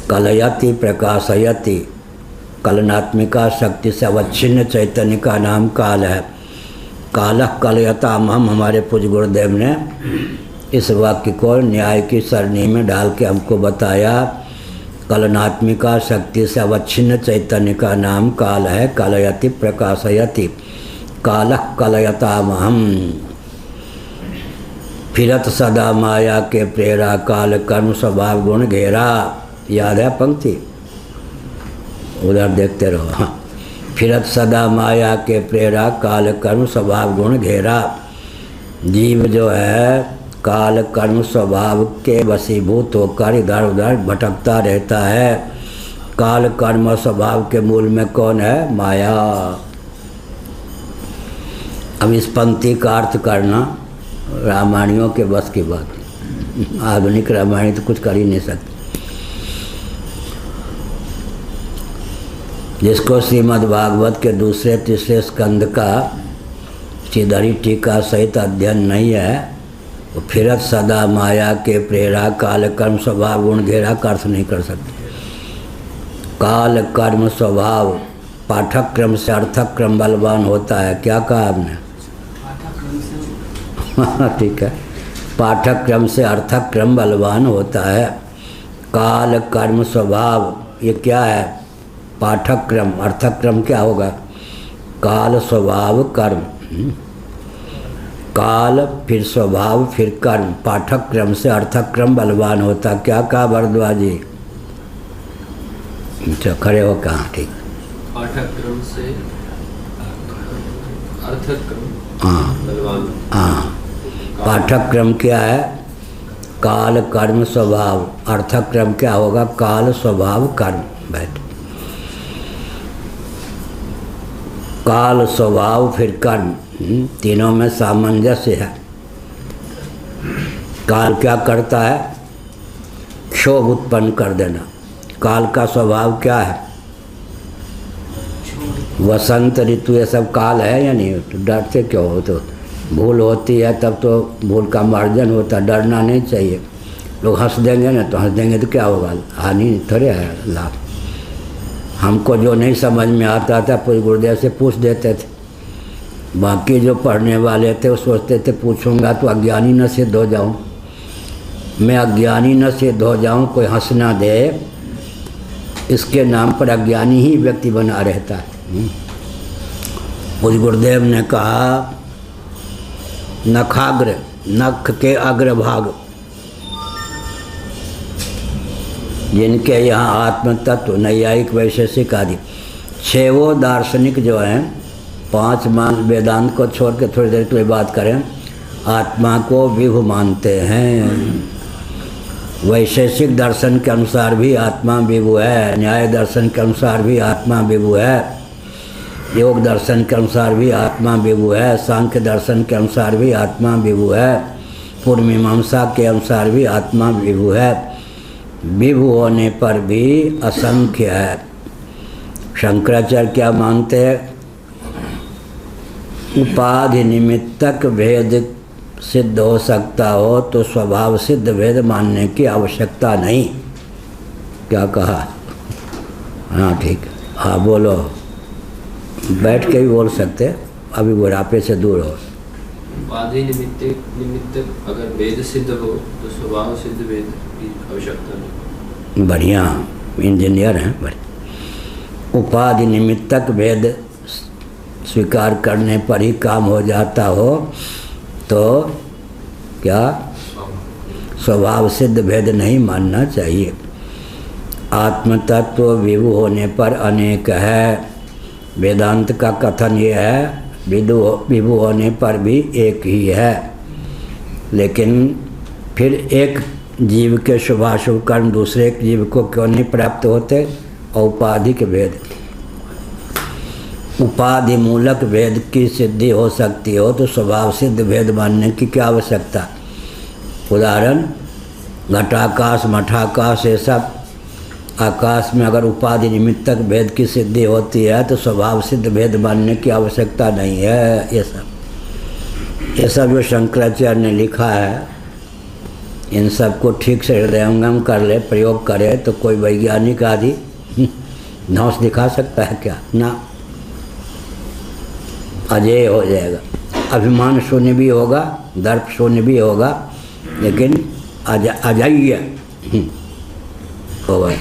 कलयति प्रकाशयति, कलनात्मिका शक्ति से अवच्छिन्न चैतन्य का नाम काल है। कालः कलयताम, हम हमारे पूज्य गुरुदेव ने इस वाक्य को न्याय की सरणी में डाल के हमको बताया। कलनात्मिका शक्ति से अवच्छिन्न चैतन्य का नाम काल है। कलयति प्रकाशयति, कालः कलयतामहम। फिरत सदा माया के प्रेरा, काल कर्म स्वभाव गुण घेरा। याद है पंक्ति? उधर देखते रहो। हाँ, फिरत सदा माया के प्रेरा, काल कर्म स्वभाव गुण घेरा। जीव जो है काल कर्म स्वभाव के वशीभूत होकर इधर उधर भटकता रहता है। काल कर्म और स्वभाव के मूल में कौन है? माया। अब इस पंक्ति का अर्थ करना रामायणियों के बस की बात। आधुनिक रामायण तो कुछ कर ही नहीं सकते। जिसको श्रीमद् भागवत के दूसरे तीसरे स्कंद का सीधरी टीका सहित अध्ययन नहीं है, वो फिरत सदा माया के प्रेरा, काल कर्म स्वभाव गुण घेरा का अर्थ नहीं कर सकते। काल कर्म स्वभाव पाठक क्रम से अर्थक क्रम बलवान होता है। क्या कहा आपने? ठीक है, पाठक क्रम से अर्थक क्रम बलवान होता है। काल कर्म स्वभाव ये क्या है? पाठक क्रम। अर्थक क्रम क्या होगा? काल स्वभाव कर्म। काल फिर स्वभाव फिर कर्म, पाठक क्रम से अर्थक क्रम बलवान होता। क्या कहा भरद्वाज जी? अच्छा, खड़े हो कहाँ? ठीक, पाठक क्रम से अर्थक क्रम बलवान। हाँ, पाठक क्रम क्या है? काल कर्म स्वभाव। अर्थक क्रम क्या होगा? काल स्वभाव कर्म। बैठ, काल स्वभाव फिर कर्म, तीनों में सामंजस्य है। काल क्या करता है? क्षोभ उत्पन्न कर देना। काल का स्वभाव क्या है? वसंत ऋतु ये सब काल है या नहीं? तो डरते क्यों हो? तो भूल होती है तब तो भूल का मार्जन होता है, डरना नहीं चाहिए। लोग हंस देंगे ना, तो हंस देंगे तो क्या होगा? हानि थोड़े है, लाभ। हमको जो नहीं समझ में आता था पूरे गुरुदेव से पूछ देते थे। बाकी जो पढ़ने वाले थे वो सोचते थे पूछूंगा तो अज्ञानी न सिद्ध हो जाऊं। मैं अज्ञानी न सिद्ध हो जाऊं, कोई हंस ना दे, इसके नाम पर अज्ञानी ही व्यक्ति बना रहता है। उस गुरुदेव ने कहा नखाग्र, नख के अग्रभाग, जिनके यहाँ आत्म तत्व नैयायिक वैशेषिक आदि 6 दार्शनिक जो हैं 5 मान वेदांत को छोड़ के थोड़ी देर के लिए बात करें, आत्मा को विभु मानते हैं। वैशेषिक दर्शन के अनुसार भी आत्मा विभु है, न्याय दर्शन के अनुसार भी आत्मा विभु है, योग दर्शन के अनुसार भी आत्मा विभु है, सांख्य दर्शन के अनुसार भी आत्मा विभु है, पूर्व मीमांसा के अनुसार भी आत्मा विभु है। विभु होने पर भी असंख्य है। शंकराचार्य क्या मानते हैं? उपाधि निमित्तक भेद सिद्ध हो सकता हो तो स्वभाव सिद्ध भेद मानने की आवश्यकता नहीं। क्या कहा? हाँ ठीक, हाँ बोलो, बैठ के भी बोल सकते, अभी बुढ़ापे से दूर हो। उपाधि निमित्त अगर भेद सिद्ध हो तो स्वभाव सिद्ध भेद की आवश्यकता नहीं। बढ़िया, इंजीनियर हैं बड़े। उपाधि निमित्तक भेद स्वीकार करने पर ही काम हो जाता हो तो क्या स्वभाव सिद्ध भेद नहीं मानना चाहिए। आत्म तत्व विभु होने पर अनेक है। वेदांत का कथन ये है विभु होने पर भी एक ही है, लेकिन फिर एक जीव के शुभाशुभ कर्म दूसरे जीव को क्यों नहीं प्राप्त होते? औपाधि के भेद, उपाधि मूलक भेद की सिद्धि हो सकती हो तो स्वभाव सिद्ध भेद मानने की क्या आवश्यकता? उदाहरण घटाकाश मठाकाश, ये सब आकाश में अगर उपाधि निमित्तक भेद की सिद्धि होती है तो स्वभाव सिद्ध भेद मानने की आवश्यकता नहीं है। ये सब जो शंकराचार्य ने लिखा है, इन सब को ठीक से हृदयंगम कर ले, प्रयोग करे तो कोई वैज्ञानिक आदि नौस दिखा सकता है क्या? ना, अजय हो जाएगा। अभिमान शून्य भी होगा, दर्प शून्य भी होगा, लेकिन अजय्य होगा।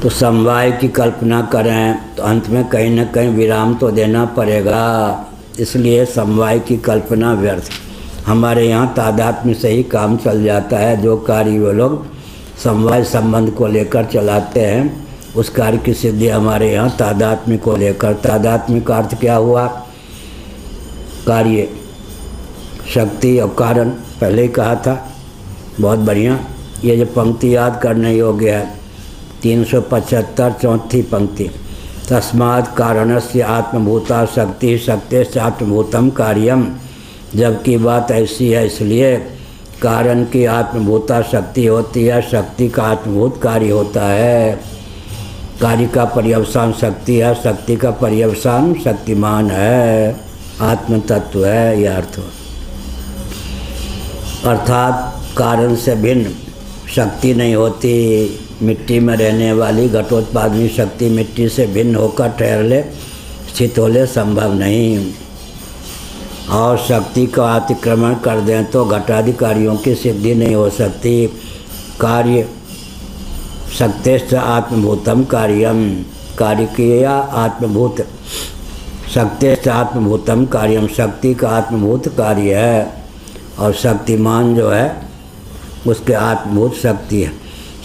तो समवाय की कल्पना करें तो अंत में कहीं न कहीं विराम तो देना पड़ेगा, इसलिए समवाय की कल्पना व्यर्थ। हमारे यहाँ तादात्म्य से ही काम चल जाता है। जो कार्य वो लोग समवाय संबंध को लेकर चलाते हैं, उस कार्य की सिद्धि हमारे यहाँ तादात्म्य को लेकर। तादात्म्य का अर्थ क्या हुआ? कार्य, शक्ति और कारण, पहले ही कहा था। बहुत बढ़िया। ये जो पंक्ति याद करने योग्य है, 375 चौथी पंक्ति। तस्मात् कारणस्य आत्मभूता शक्ति, शक्तिश्च आत्मभूतम कार्यम। जबकि बात ऐसी है, इसलिए कारण की आत्मभूता शक्ति होती है, शक्ति का आत्मभूत कार्य होता है। कार्य का पर्यवसान शक्ति है, शक्ति का पर्यवसान शक्तिमान है, आत्म तत्व है, यह अर्थ। अर्थात कारण से भिन्न शक्ति नहीं होती। मिट्टी में रहने वाली घटोत्पादनी शक्ति मिट्टी से भिन्न होकर ठहर ले, स्थित हो ले, संभव नहीं। और शक्ति का अतिक्रमण कर दें तो घटादि कार्यों की सिद्धि नहीं हो सकती। कार्य शक्तिश्च आत्मभूतम कार्यम, कार्य किया आत्मभूत, शक्तिश्च आत्मभूतम कार्यम, शक्ति का आत्मभूत कार्य है। और शक्तिमान जो है उसके आत्मभूत शक्ति है।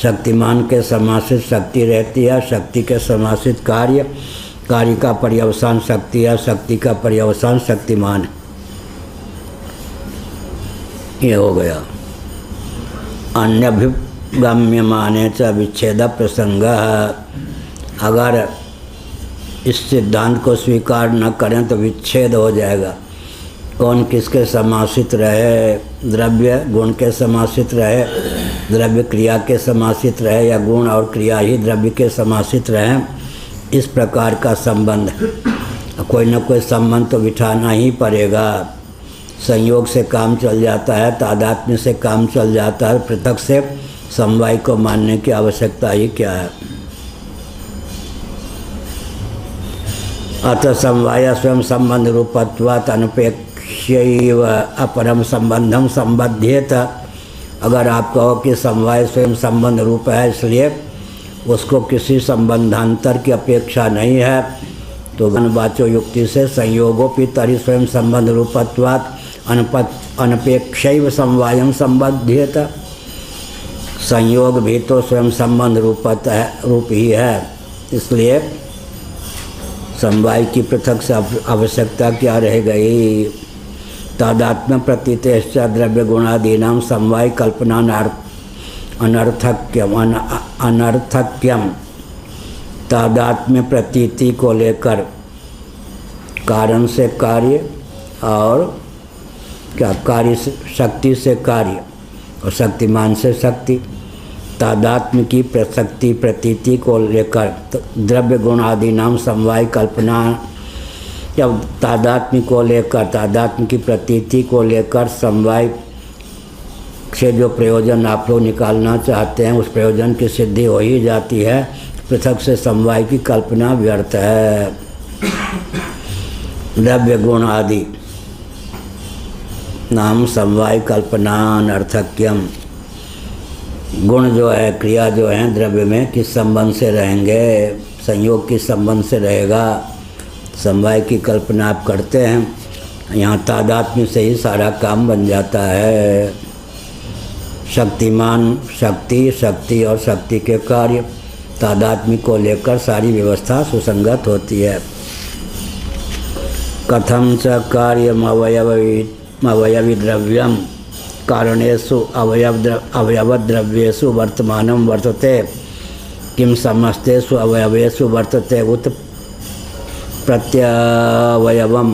शक्तिमान के समासित शक्ति रहती है, शक्ति के समासित कार्य, कार्य का पर्यवसान शक्ति है, शक्ति का पर्यवसान शक्तिमान है। ये हो गया। अन्यभिगम्यमाने च विच्छेद प्रसंग। अगर इस सिद्धांत को स्वीकार न करें तो विच्छेद हो जाएगा। कौन किसके समासित रहे? द्रव्य गुण के समासित रहे, द्रव्य क्रिया के समासित रहे, या गुण और क्रिया ही द्रव्य के समासित रहे, इस प्रकार का संबंध। कोई न कोई संबंध तो बिठाना ही पड़ेगा। संयोग से काम चल जाता है, तादात्म्य से काम चल जाता है, पृथक से समवाय को मानने की आवश्यकता ही क्या है? अतः समवाय स्वयं संबंध रूपत्वात् अनपेक्ष्यैव अपरम संबंधम संबध्येत। अगर आप कहो कि समवाय स्वयं संबंध रूप है, इसलिए उसको किसी संबंधांतर की अपेक्षा नहीं है, तो वाचो युक्ति से संयोगोपि तरी स्वयं संबंध रूपत्वात् अनपेक्षैव समवायम संबध्येत। संयोग भी तो स्वयं संबंध रूप ही है, इसलिए समवाय की पृथक से आवश्यकता क्या रह गई। तादात्म्य प्रतीतेश्च द्रव्य गुणादीनां समवाय कल्पना अनर्थक्यम। तादात्म्य प्रतीति को लेकर कारण से कार्य और क्या कार्य से शक्ति से कार्य और शक्तिमान से शक्ति। तादात्म्य की प्रसक्ति प्रतीति को लेकर द्रव्य गुण आदि नाम समवाय कल्पना। जब तादात्म्य को लेकर तादात्म्य की प्रतीति को लेकर समवाय से जो प्रयोजन आप लोग निकालना चाहते हैं उस प्रयोजन की सिद्धि हो ही जाती है। पृथक से समवाय की कल्पना व्यर्थ है। द्रव्य गुण आदि नाम समवाय कल्पना अनर्थक्यम। गुण जो है क्रिया जो है द्रव्य में किस संबंध से रहेंगे, संयोग किस संबंध से रहेगा, समवाय की कल्पना आप करते हैं। यहाँ तादात्म्य से ही सारा काम बन जाता है। शक्तिमान शक्ति, शक्ति और शक्ति के कार्य, तादात्म्य को लेकर सारी व्यवस्था सुसंगत होती है। कथम च कार्यम अवयवी द्रव्यम कारणेषु अवयवद्रव्येषु वर्तमानं वर्तते किम समस्तेषु अवयवेषु वर्तते उत प्रत्यवयवम्।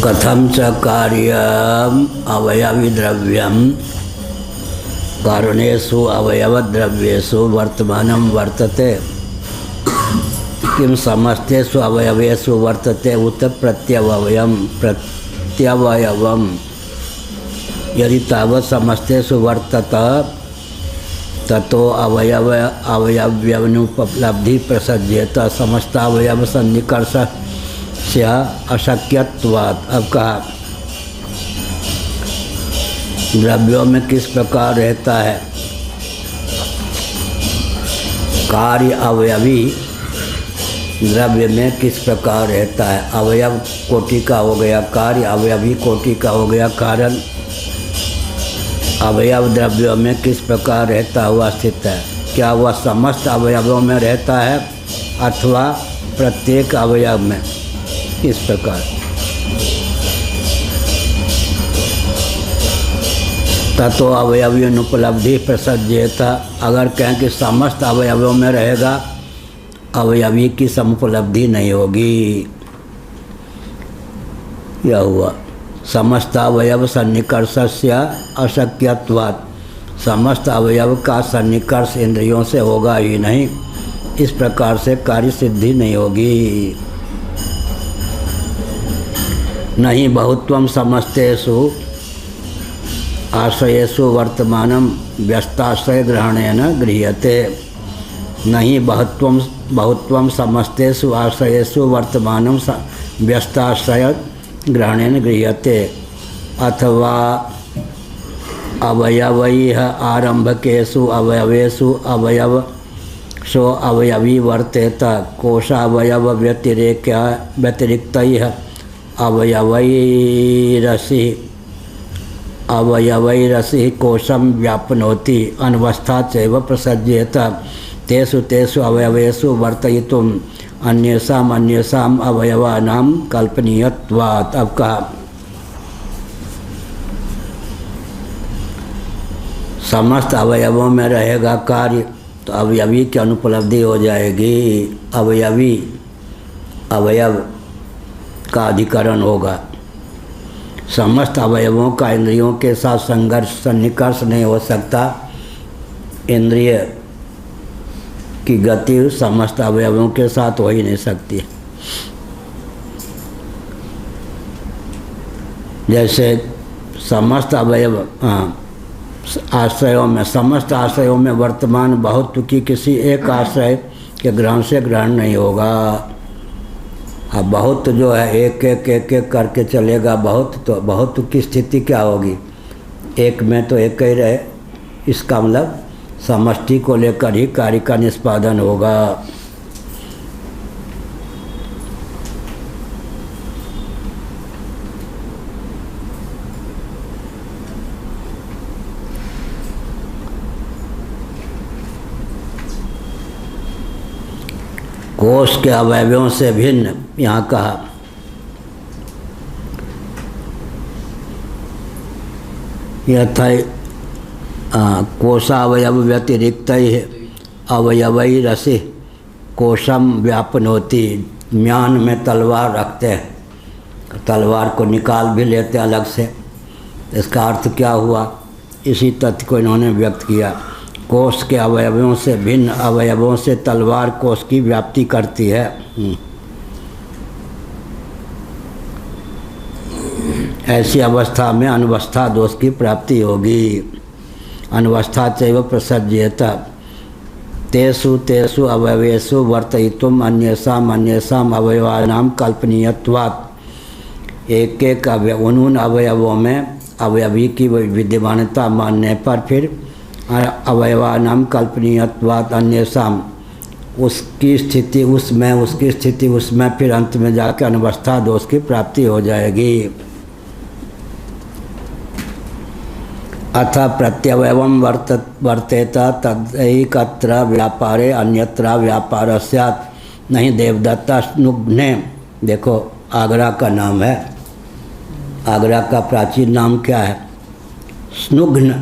कथम च कार्यम अवयवी द्रव्यम कारणेषु अवयवद्रव्येषु वर्तमानं वर्तते किम समस्तेषु अवयवेषु वर्तते उत प्रत्यवयवम्। यदि तावत् समस्तेषु वर्तत ततो अवयव्यनुपलब्धि प्रसज्येत समस्तावयव सन्निकर्ष से अशक्यत्वात्। अब कहा द्रव्यों में किस प्रकार रहता है कार्य, अवयवी द्रव्य में किस प्रकार रहता है। अवयव कोटि का हो गया कार्य, अवयवी कोटि का हो गया कारण। अवयव द्रव्यों में किस प्रकार रहता हुआ स्थित है, क्या वह समस्त अवयवों में रहता है अथवा प्रत्येक अवयव में, इस प्रकार। ततो अवयवी अनुपलब्धि प्रसज्येत। अगर कहें कि समस्त अवयवों में रहेगा, अवयवी की समुपलब्धि नहीं होगी। यह हुआ समस्त अवयव सन्निकर्षस्य अशक्यत्वात्। समस्त अवयव का सन्निकर्ष इंद्रियों से होगा ही नहीं, इस प्रकार से कार्य सिद्धि नहीं होगी। नहीं बहुत्वम समस्तेषु आश्रयेषु वर्तमानं व्यस्ताश्रय ग्रहणेन गृह्यते। नहीं बहुत्वम समस्तेषु आश्रयेषु वर्तमानं व्यस्ताश्रय ग्रहणेन गृह्यते। अथवा अवयवैः आरम्भकेषु अवयवेषु अवयवशो अवयवी वर्तेत। कोशावयव व्यतिरिक्तैः अवयवैरसि कोशम व्यापनोति अनवस्था चैव प्रसज्येत। तेषु तेषु अवयवेषु वर्तयितुम् अन्येषाम् अवयवानां कल्पनीयत्वात्। अब कहा समस्त अवयवों में रहेगा कार्य तो अवयवी की अनुपलब्धि हो जाएगी। अवयव का अधिकरण होगा। समस्त अवयवों का इंद्रियों के साथ संघर्ष सन्निकर्ष नहीं हो सकता। इंद्रिय की गति समस्त अवयवों के साथ हो ही नहीं सकती। जैसे समस्त अवयव आश्रयों में, समस्त आश्रयों में वर्तमान बहुत्व की किसी एक आश्रय के ग्रहण से ग्रहण नहीं होगा। अब बहुत जो है एक एक एक एक करके चलेगा, बहुत की स्थिति क्या होगी? एक में तो एक ही रहे, इसका मतलब समष्टि को लेकर ही कार्य का निष्पादन होगा। कोष के अवयवों से भिन्न, यहाँ कहा यथा कोशावयव व्यतिरिक्त अवयवई रसि कोशम व्यापनोति। म्यान में तलवार रखते हैं, तलवार को निकाल भी लेते अलग से। इसका अर्थ क्या हुआ? इसी तथ्य को इन्होंने व्यक्त किया। कोष के अवयवों से भिन्न अवयवों से तलवार कोष की व्याप्ति करती है। ऐसी अवस्था में अनवस्था दोष की प्राप्ति होगी। अनवस्था चैव प्रसज्येत तेषु तेषु अवयवेषु वर्तयितुम अन्येषाम अवयवानां कल्पनीयत्वात्। एक एक उन अवयवों में अवयवी की विद्यमानता मानने पर फिर अवयवानां कल्पनीयत्वात् अन्येषाम उसकी स्थिति उसमें, उसकी स्थिति उसमें, फिर अंत में जाकर अनवस्था दोष की प्राप्ति हो जाएगी। अथ प्रत्यवयवं वर्तेत तदैकत्र व्यापारे अन्यत्र व्यापार स्यात्। नहीं देवदत्ता स्नुघ्ने, देखो आगरा का नाम है, आगरा का प्राचीन नाम क्या है? स्नुघ्न।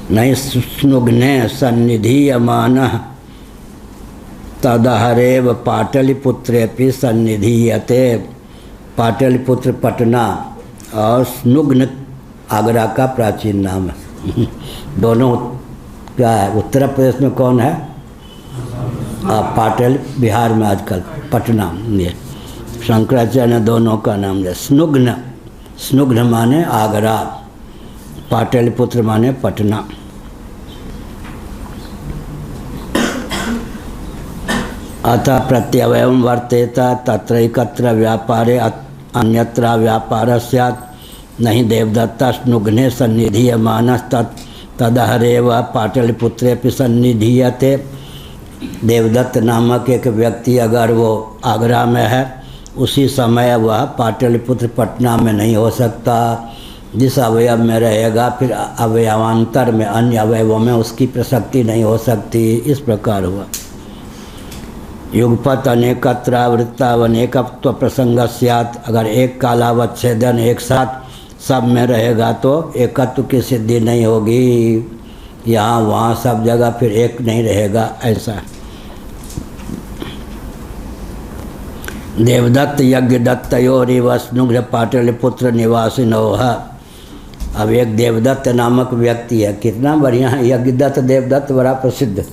नहीं स्नुघ्ने सन्निधीयमानः तदहरेव पाटलिपुत्रेपि सन्निधीयते। पाटलिपुत्र पटना और स्नुघ्न आगरा का प्राचीन नाम है। दोनों क्या है? उत्तर प्रदेश में कौन है? पाटल, बिहार में आजकल पटना। ये शंकराचार्य ने दोनों का नाम दिया। स्नुघ्न, स्नुघ्न माने आगरा, पाटलिपुत्र माने पटना। अतः प्रत्यवयवं वर्तेत तत्रैकत्र व्यापारे अन्यत्र व्यापार स्यात्। नहीं देवदत्ता स्नुघ्ने सन्निधीयमानः तदहरेव पाटलिपुत्रेपि सन्निधीयते। देवदत्त नामक एक व्यक्ति अगर वो आगरा में है, उसी समय वह पाटलिपुत्र पटना में नहीं हो सकता। जिस अवयव में रहेगा फिर अवयवांतर में अन्य अवयवों में उसकी प्रसक्ति नहीं हो सकती। इस प्रकार हुआ। युगपत अनेकत्रावृत्तावनेकत्व प्रसंग स्यात्। अगर एक कालावच्छेदन एक साथ सब में रहेगा तो एकत्व की सिद्धि नहीं होगी। यहाँ वहाँ सब जगह फिर एक नहीं रहेगा, ऐसा। देवदत्त यज्ञदत्तयोरिव स्नुघ्न पाटलिपुत्र निवासिनोः। अब एक देवदत्त नामक व्यक्ति है, कितना बढ़िया है। यज्ञदत्त देवदत्त बड़ा प्रसिद्ध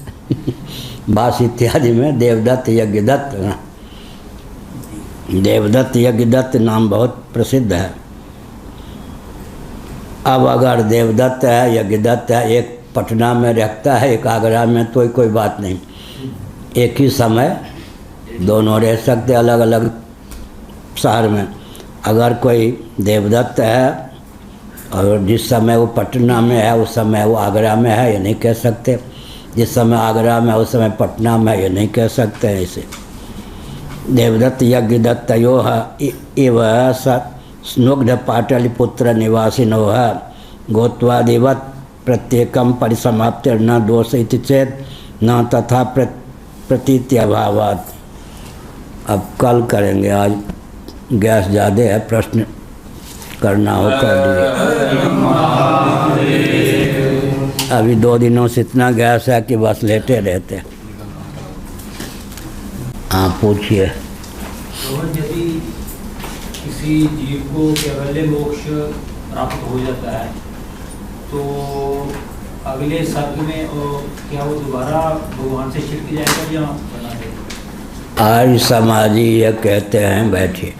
बास इत्यादि में देवदत्त यज्ञदत्त, देवदत्त यज्ञदत्त नाम बहुत प्रसिद्ध है। अब अगर देवदत्त है, यज्ञदत्त है, एक पटना में रहता है, एक आगरा में, तो कोई बात नहीं। एक ही समय दोनों रह सकते अलग अलग शहर में। अगर कोई देवदत्त है और जिस समय वो पटना में है उस समय वो आगरा में है, ये नहीं कह सकते। जिस समय आगरा में उस समय पटना में, ये नहीं कह सकते ऐसे। देवदत्त यज्ञदत्तयोः इव स्नुघ्न पाटलिपुत्र निवासिनोः गोत्वादिवत् प्रत्येकं परिसमाप्तिर न दोष इति चेत् न तथा प्रतीत्यभावात्। अब कल करेंगे, आज गैस ज़्यादा है, प्रश्न करना हो कर लीजिए। अभी 2 दिनों से इतना गैस है कि बस लेटे रहते। हाँ पूछिए। यदि किसी जीव को केवल मोक्ष प्राप्त हो जाता है तो अगले सर्ग में क्या वो दोबारा भगवान से छिड़क जाएगा या बना देगा? आर्य समाजी ये कहते हैं, बैठिए।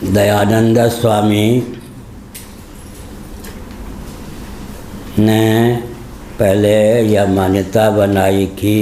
दयानंद स्वामी ने पहले यह मान्यता बनाई कि